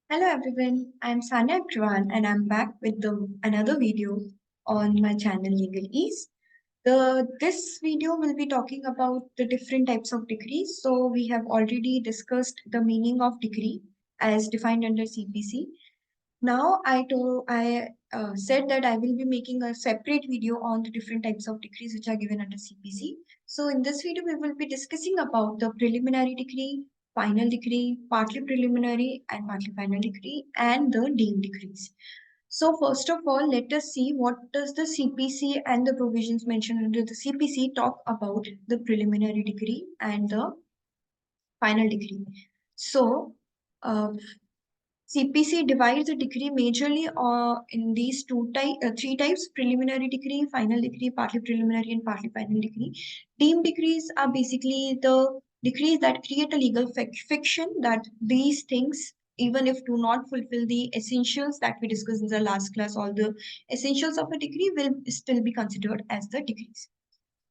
Hello everyone, I'm Sanya Agrawal and I'm back with another video on my channel Legal Ease. This video will be talking about the different types of decrees. So we have already discussed the meaning of decree as defined under CPC. Now I said that I will be making a separate video on the different types of decrees which are given under CPC. So in this video we will be discussing about the preliminary decree, final decree, partly preliminary and partly final decree, and the deemed decrees. So first of all, let us see what does the CPC and the provisions mentioned under the CPC talk about the preliminary decree and the final decree. So uh, CPC divides the decree majorly in these three types: preliminary decree, final decree, partly preliminary, and partly final decree. Deemed decrees are basically the decrees that create a legal fiction that these things, even if do not fulfill the essentials that we discussed in the last class, all the essentials of a decree will still be considered as the decrees.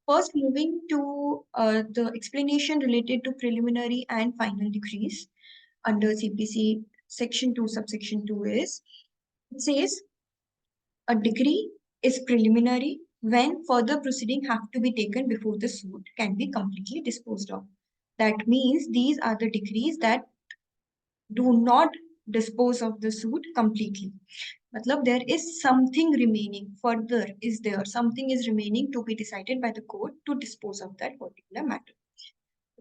First, moving to the explanation related to preliminary and final decrees under CPC section 2 subsection 2 is it says a decree is preliminary when further proceeding have to be taken before the suit can be completely disposed of. That means these are the decrees that do not dispose of the suit completely. Matlab there is something remaining, further is there, something is remaining to be decided by the court to dispose of that particular matter.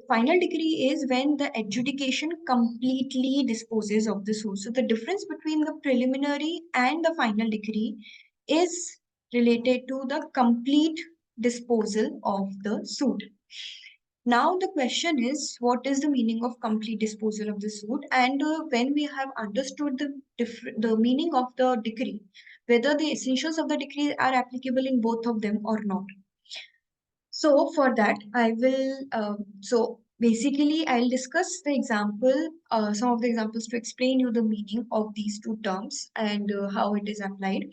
Final decree is when the adjudication completely disposes of the suit. So the difference between the preliminary and the final decree is related to the complete disposal of the suit. Now the question is, what is the meaning of complete disposal of the suit? And when we have understood the meaning of the decree, whether the essentials of the decree are applicable in both of them or not. So for that, so basically I'll discuss the example, some of the examples to explain you the meaning of these two terms and how it is applied.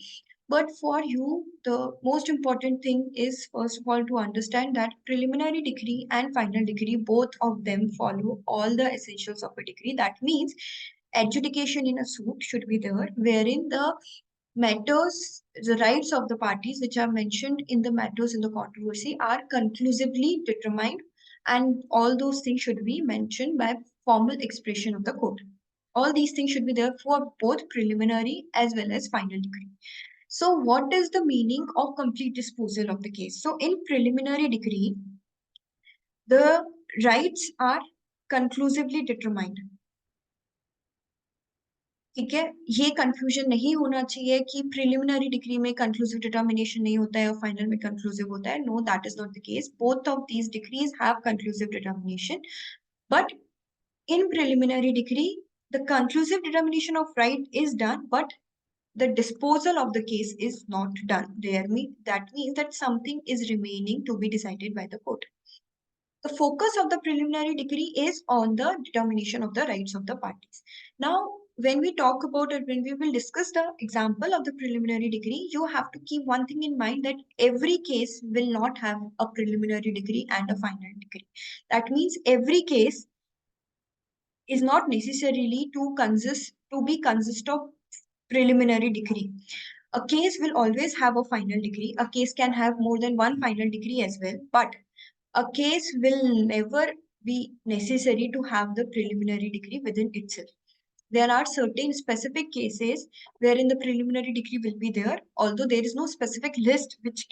But for you, the most important thing is first of all to understand that preliminary decree and final decree, both of them follow all the essentials of a decree. That means adjudication in a suit should be there, wherein the matters, the rights of the parties which are mentioned in the matters in the controversy are conclusively determined, and all those things should be mentioned by formal expression of the court. All these things should be there for both preliminary as well as final decree. So, what is the meaning of complete disposal of the case? So, in preliminary decree, the rights are conclusively determined. ठीक है, ये confusion नहीं होना चाहिए कि preliminary decree में conclusive determination नहीं होता है और फाइनल में कंक्लूसिव होता है. No, that is not the case. Both of these decrees have conclusive determination, but in preliminary decree the conclusive determination of right is done, but the disposal of the case is not done. That means that something is remaining to be decided by the court. The focus of the preliminary decree is on the determination of the rights of the parties. Now, when we talk about it, when we will discuss the example of the preliminary decree, you have to keep one thing in mind that every case will not have a preliminary decree and a final decree. That means every case is not necessarily to be consist of preliminary decree. A case will always have a final decree. A case can have more than one final decree as well, but a case will never be necessary to have the preliminary decree within itself. There are certain specific cases wherein the preliminary decree will be there, although there is no specific list which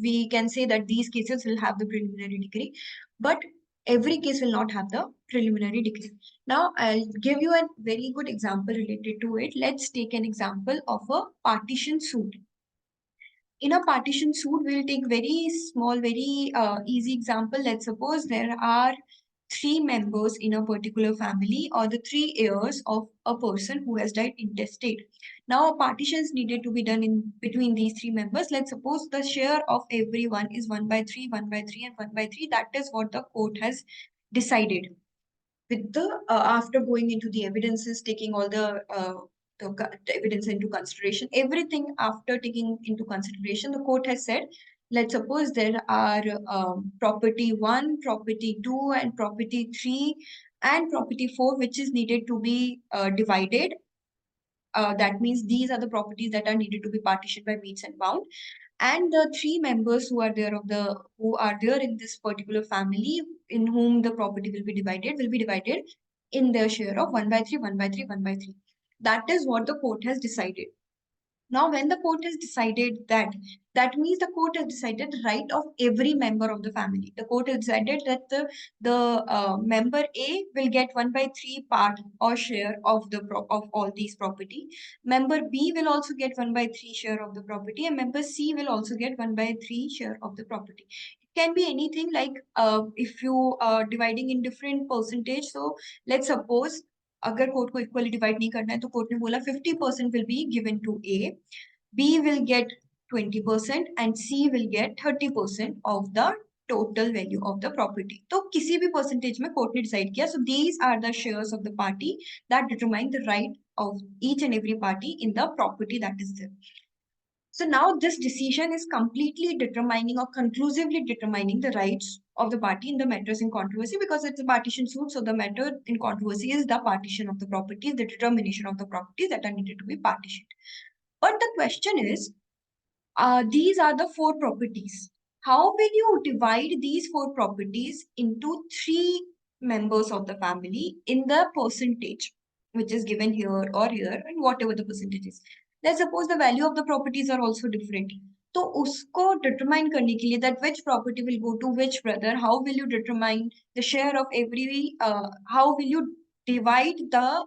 we can say that these cases will have the preliminary decree, but every case will not have the preliminary decree. Now, I'll give you a very good example related to it. Let's take an example of a partition suit. In a partition suit, we'll take very small, very easy example. Let's suppose there are three members in a particular family or the three heirs of a person who has died intestate. Now, a partition is needed to be done in between these three members. Let's suppose the share of everyone is 1/3, 1/3, and 1/3. That is what the court has decided. With the after going into the evidences, taking all the evidence into consideration, everything after taking into consideration, the court has said, let's suppose there are property 1, property 2, and property 3, and property 4, which is needed to be divided That means these are the properties that are needed to be partitioned by meets and bound. And the three members who are there in this particular family in whom the property will be divided in their share of 1 by 3, 1 by 3, 1 by 3. That is what the court has decided. Now, when the court has decided that, that means the court has decided the right of every member of the family. The court has decided that the member A will get 1 by 3 part or share of of all these property. Member B will also get 1 by 3 share of the property, and member C will also get 1 by 3 share of the property. It can be anything like if you are dividing in different percentage. So let's suppose अगर court को equally divide नहीं करना है तो court ने बोला 50% will be given to A, B will get 20% and C will get 30% of the total value of the property. तो किसी भी percentage में कोर्ट ने डिसाइड किया. So these are the shares of the party that determine the right of each and every party in the property that is there. So now this decision is completely determining or conclusively determining the rights of the party in the matters in controversy, because it's a partition suit. So the matter in controversy is the partition of the properties, the determination of the properties that are needed to be partitioned. But the question is, these are the 4 properties. How will you divide these 4 properties into 3 members of the family in the percentage, which is given here or here, and whatever the percentage is. Let's suppose the value of the properties are also different. तो उसको determine करने के लिए that which property will go to which brother, how will you determine the share of every, how will you divide the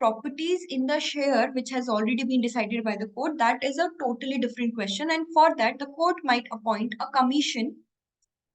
properties in the share which has already been decided by the court? That is a totally different question, and for that the court might appoint a commission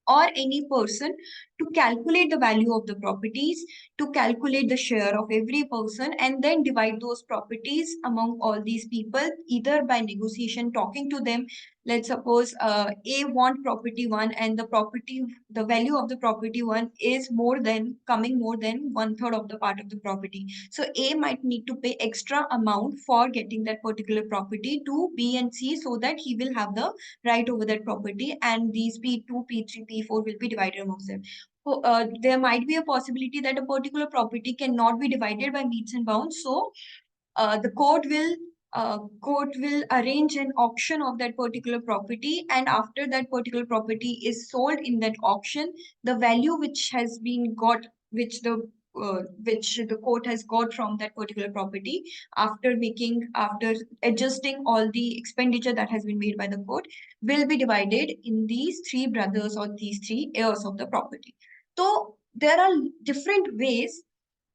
or any person to calculate the value of the properties, to calculate the share of every person, and then divide those properties among all these people, either by negotiation, talking to them. Let's suppose A want property 1 and the value of the property 1 is more than 1/3 of the part of the property. So A might need to pay extra amount for getting that particular property to B and C, so that he will have the right over that property, and these P2, P3, P4 will be divided amongst them. So, there might be a possibility that a particular property cannot be divided by meets and bounds. So the court will arrange an auction of that particular property, and after that particular property is sold in that auction, the value which has been got, which the court has got from that particular property, after adjusting all the expenditure that has been made by the court, will be divided in these 3 brothers or these 3 heirs of the property. So there are different ways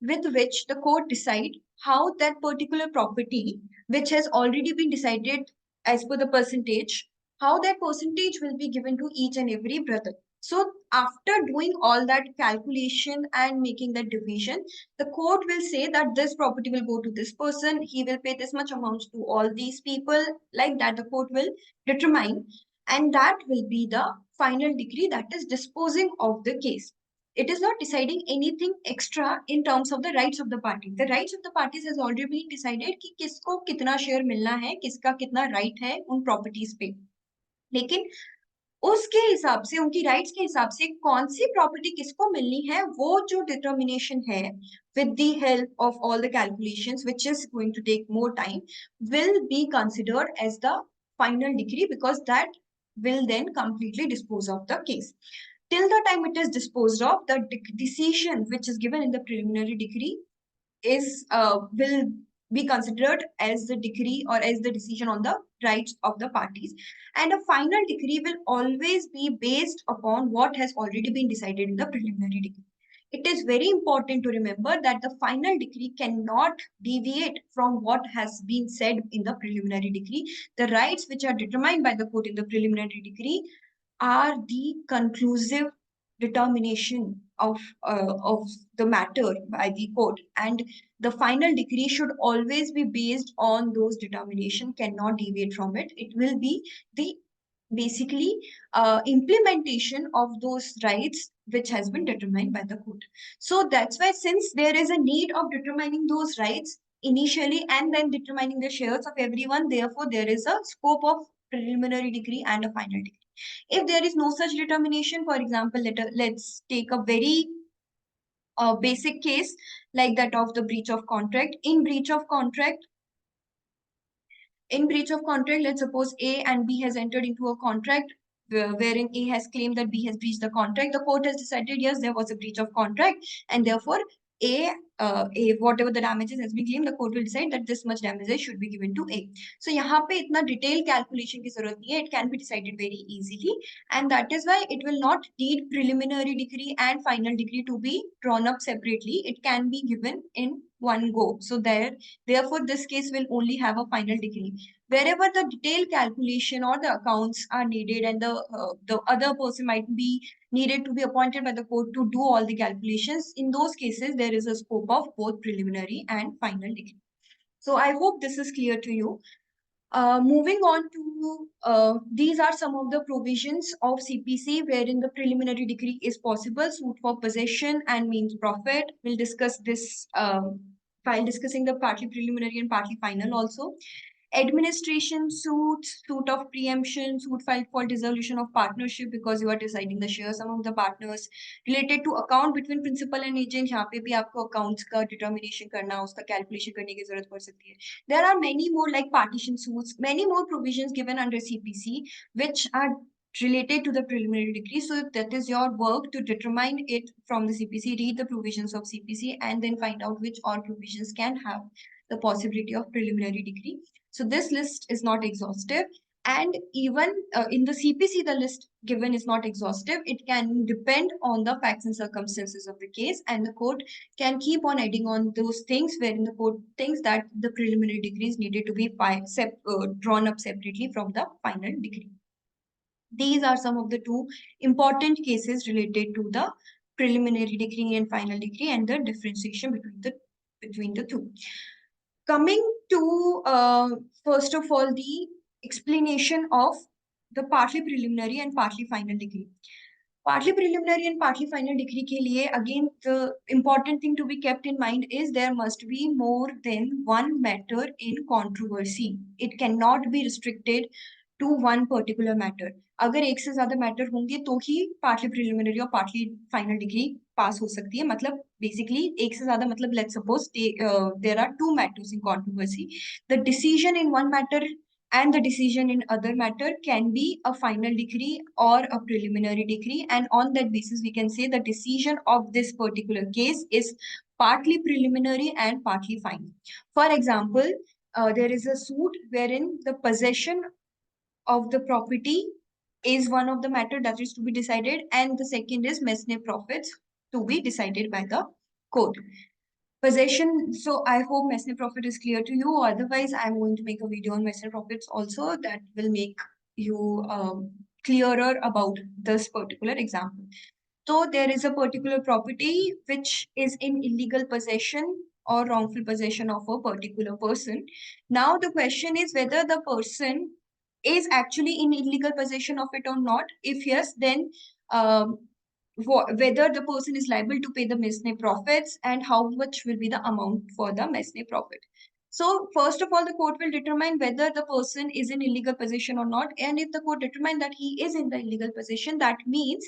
with which the court decide how that particular property, which has already been decided as per the percentage, how that percentage will be given to each and every brother. So after doing all that calculation and making that division, the court will say that this property will go to this person, he will pay this much amount to all these people. Like that, the court will determine, and that will be the final decree that is disposing of the case. It is not deciding anything extra in terms of the rights of the party. The rights of the parties has already been decided कि किसको कितना share मिलना है, किसका कितना right है उन properties पे. लेकिन उसके हिसाब से, उनकी राइट्स के हिसाब से कौन सी प्रॉपर्टी किसको मिलनी है, वो जो डिटर्मिनेशन है with the help of all the calculations, which is going to take more time, will be considered as the final decree, because that will then completely dispose of the case. Till the time it is disposed of, the decision which is given in the preliminary decree will be considered as the decree or as the decision on the rights of the parties. And a final decree will always be based upon what has already been decided in the preliminary decree. It is very important to remember that the final decree cannot deviate from what has been said in the preliminary decree. The rights which are determined by the court in the preliminary decree are the conclusive determination of the matter by the court, and the final decree should always be based on those determination, cannot deviate from it. It will be the basically implementation of those rights which has been determined by the court. So that's why, since there is a need of determining those rights initially and then determining the shares of everyone, therefore there is a scope of preliminary decree and a final decree. If there is no such determination, for example, let's take a very basic case like that of the breach of contract. In breach of contract, In breach of contract, let's suppose A and B has entered into a contract wherein A has claimed that B has breached the contract. The court has decided, yes, there was a breach of contract, and therefore whatever the damages has been claimed, the court will decide that this much damages should be given to A. So यहाँ पे इतना detailed calculation की जरूरत नहीं है. It can be decided very easily, and that is why it will not need preliminary decree and final decree to be drawn up separately. It can be given in one go. So therefore, this case will only have a final decree. Wherever the detailed calculation or the accounts are needed, and the other person might be needed to be appointed by the court to do all the calculations, in those cases there is a scope of both preliminary and final decree. So I hope this is clear to you. Moving on to these are some of the provisions of CPC wherein the preliminary decree is possible. Suit for possession and means profit. We'll discuss this while discussing the partly preliminary and partly final also. Administration suits, suit of preemption, suit filed for dissolution of partnership because you are deciding the shares among the partners. Related to account between principal and agent, यहाँ पे भी आपको accounts का determination करना, उसका calculation करने की जरूरत पड़ सकती है. There are many more like partition suits, many more provisions given under CPC which are related to the preliminary decree. So that is your work to determine it from the CPC, read the provisions of CPC, and then find out which all provisions can have the possibility of preliminary decree. So this list is not exhaustive, and even in the CPC, the list given is not exhaustive. It can depend on the facts and circumstances of the case, and the court can keep on adding on those things wherein the court thinks that the preliminary decrees needed to be drawn up separately from the final decree. These are some of the two important cases related to the preliminary decree and final decree and the differentiation between the two. Coming to first of all the explanation of the partly preliminary and partly final decree. Partly preliminary and partly final decree के लिए, again, the important thing to be kept in mind is there must be more than one matter in controversy. It cannot be restricted to one particular matter. अगर एक से ज्यादा matter होंगे तो ही partly preliminary और पार्टली फाइनल डिग्री पास हो सकती है. मतलब बेसिकली एक से ज्यादा मतलब let's suppose there are two matters in controversy. The decision in one matter and the decision in other matter can be a final decree or a preliminary decree, and on that basis we can say the decision of this particular case is partly preliminary and partly final. For example, there is a suit wherein the possession of the property is one of the matter that is to be decided, and the second is mesne profits to be decided by the court. Possession, so I hope mesne profit is clear to you. Otherwise, I'm going to make a video on mesne profits also that will make you clearer about this particular example. So there is a particular property which is in illegal possession or wrongful possession of a particular person. Now the question is whether the person is actually in illegal possession of it or not. If yes, then whether the person is liable to pay the mesne profits and how much will be the amount for the mesne profit. So first of all, the court will determine whether the person is in illegal possession or not. And if the court determines that he is in the illegal possession, that means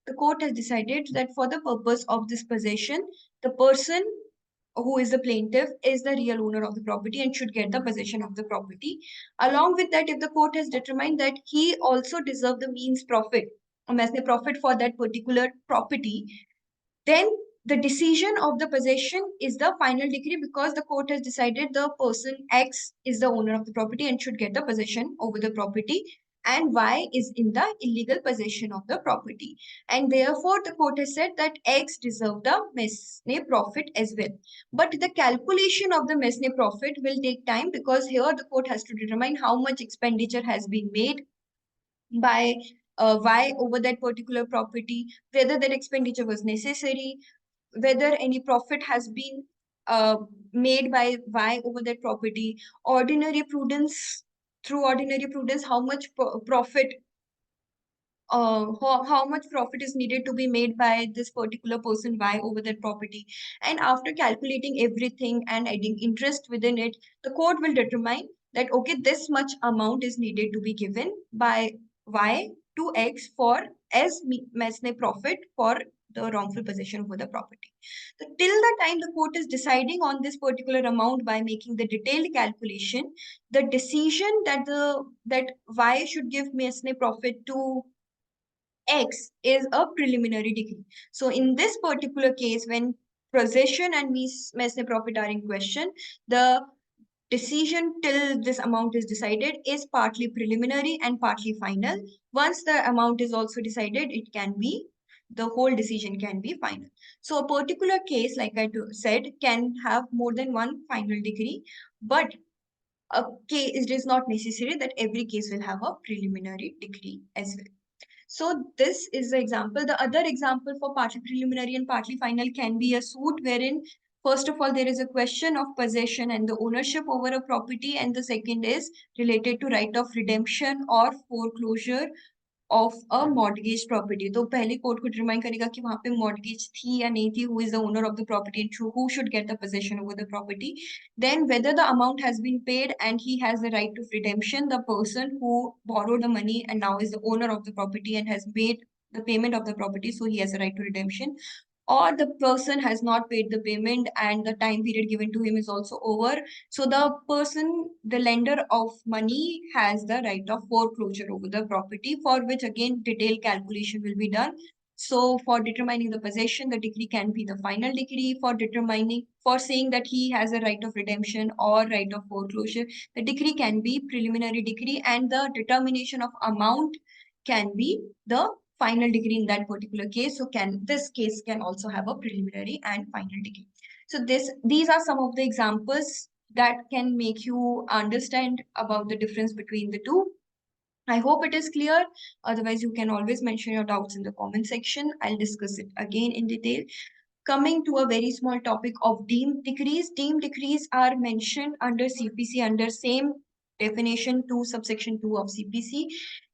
the court has decided that for the purpose of this possession, the person who is the plaintiff is the real owner of the property and should get the possession of the property. Along with that, if the court has determined that he also deserves the means profit, mesne profit for that particular property, then the decision of the possession is the final decree because the court has decided the person X is the owner of the property and should get the possession over the property, and Y is in the illegal possession of the property. And therefore, the court has said that X deserves the mesne profit as well. But the calculation of the mesne profit will take time because here the court has to determine how much expenditure has been made by Y over that particular property, whether that expenditure was necessary, whether any profit has been made by Y over that property. Ordinary prudence, through ordinary prudence, how much profit how much profit is needed to be made by this particular person Y over that property. And after calculating everything and adding interest within it, the court will determine that, okay, this much amount is needed to be given by Y to X for as mesne profit for the wrongful possession over the property. So till the time the court is deciding on this particular amount by making the detailed calculation, the decision that Y should give mesne profit to X is a preliminary decree. So in this particular case, when possession and mesne profit are in question, the decision till this amount is decided is partly preliminary and partly final. Once the amount is also decided, it can be, the whole decision can be final. So a particular case, like I said, can have more than one final decree, but a case, it is not necessary that every case will have a preliminary decree as well. So this is the example. The other example for partly preliminary and partly final can be a suit wherein, first of all, there is a question of possession and the ownership over a property, and the second is related to right of redemption or foreclosure of a mortgage property. तो पहले court को determine करेगा कि वहां पे mortgage थी या नहीं थी, who is the owner of the property and who should get the possession over the property. Then whether the amount has been paid and he has the right of redemption, the person who borrowed the money and now is the owner of the property and has made the payment of the property, so he has a right to redemption, or the person has not paid the payment and the time period given to him is also over. So the person, the lender of money, has the right of foreclosure over the property, for which again detailed calculation will be done. So for determining the possession, the decree can be the final decree. For saying that he has a right of redemption or right of foreclosure, the decree can be preliminary decree, and the determination of amount can be the final degree in that particular case. So this case can also have a preliminary and final degree. So these are some of the examples that can make you understand about the difference between the two. I hope it is clear. Otherwise, you can always mention your doubts in the comment section. I'll discuss it again in detail. Coming to a very small topic of deemed decrees. Deemed decrees are mentioned under CPC under same definition 2 subsection 2 of CPC.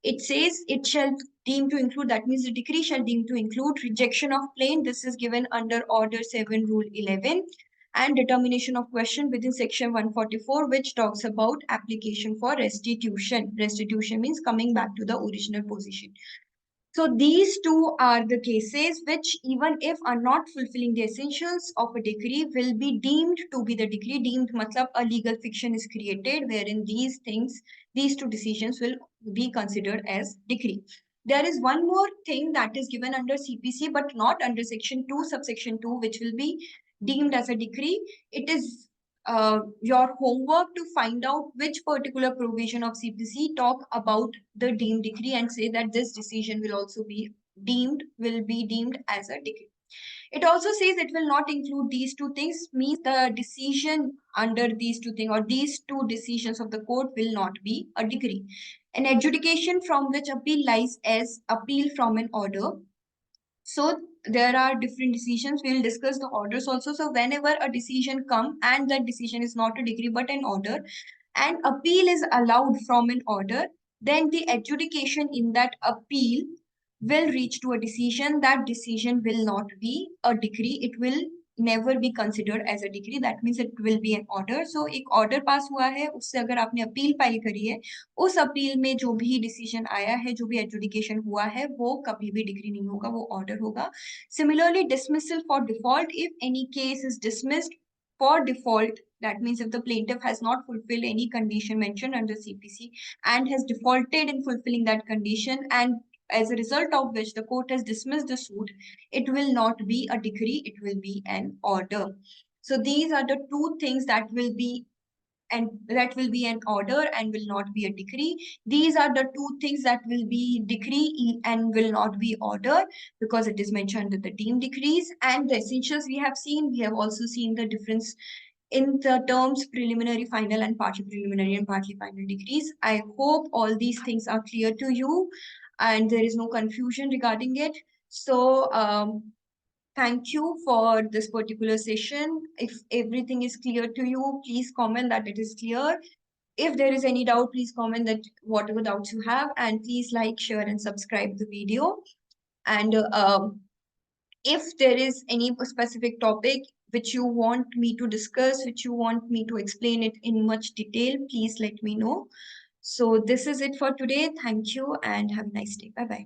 It says it shall deem to include, that means the decree shall deem to include rejection of plain. This is given under Order 7 Rule 11, and determination of question within section 144, which talks about application for restitution. Restitution means coming back to the original position. So these two are the cases which, even if are not fulfilling the essentials of a decree, will be deemed to be the decree. Deemed matlab a legal fiction is created wherein these two decisions will be considered as decree. There is one more thing that is given under CPC but not under section 2 subsection 2, which will be deemed as a decree. It is your homework to find out which particular provision of CPC talk about the deemed decree and say that this decision will also be deemed as a decree. It also says it will not include these two things, means the decision under these two things or these two decisions of the court will not be a decree. An adjudication from which appeal lies as appeal from an order. So there are different decisions. We will discuss the orders also. So whenever a decision comes and that decision is not a decree but an order, and appeal is allowed from an order, then the adjudication in that appeal will reach to a decision. That decision will not be a decree. It will never be considered as a decree. That means it will be an order. So एक order pass हुआ है, उससे अगर आपने appeal file करी है, उस appeal में जो भी decision आया है, जो भी adjudication हुआ है, वो कभी भी decree नहीं होगा, वो order होगा. Similarly, dismissal for default, if any case is dismissed for default, that means if the plaintiff has not fulfilled any condition mentioned under CPC and has defaulted in fulfilling that condition, and as a result of which the court has dismissed the suit, it will not be a decree, it will be an order. So these are the two things that will be an order and will not be a decree. These are the two things that will be decree and will not be order, because it is mentioned in the deemed decrees. And the essentials we have seen. We have also seen the difference in the terms preliminary, final, and partly preliminary and partly final decrees. I hope all these things are clear to you and there is no confusion regarding it. So thank you for this particular session. If everything is clear to you, please comment that it is clear. If there is any doubt, please comment that whatever doubts you have, and please like, share, and subscribe the video. And if there is any specific topic which you want me to discuss, which you want me to explain it in much detail, please let me know. So this is it for today. Thank you and have a nice day. Bye-bye.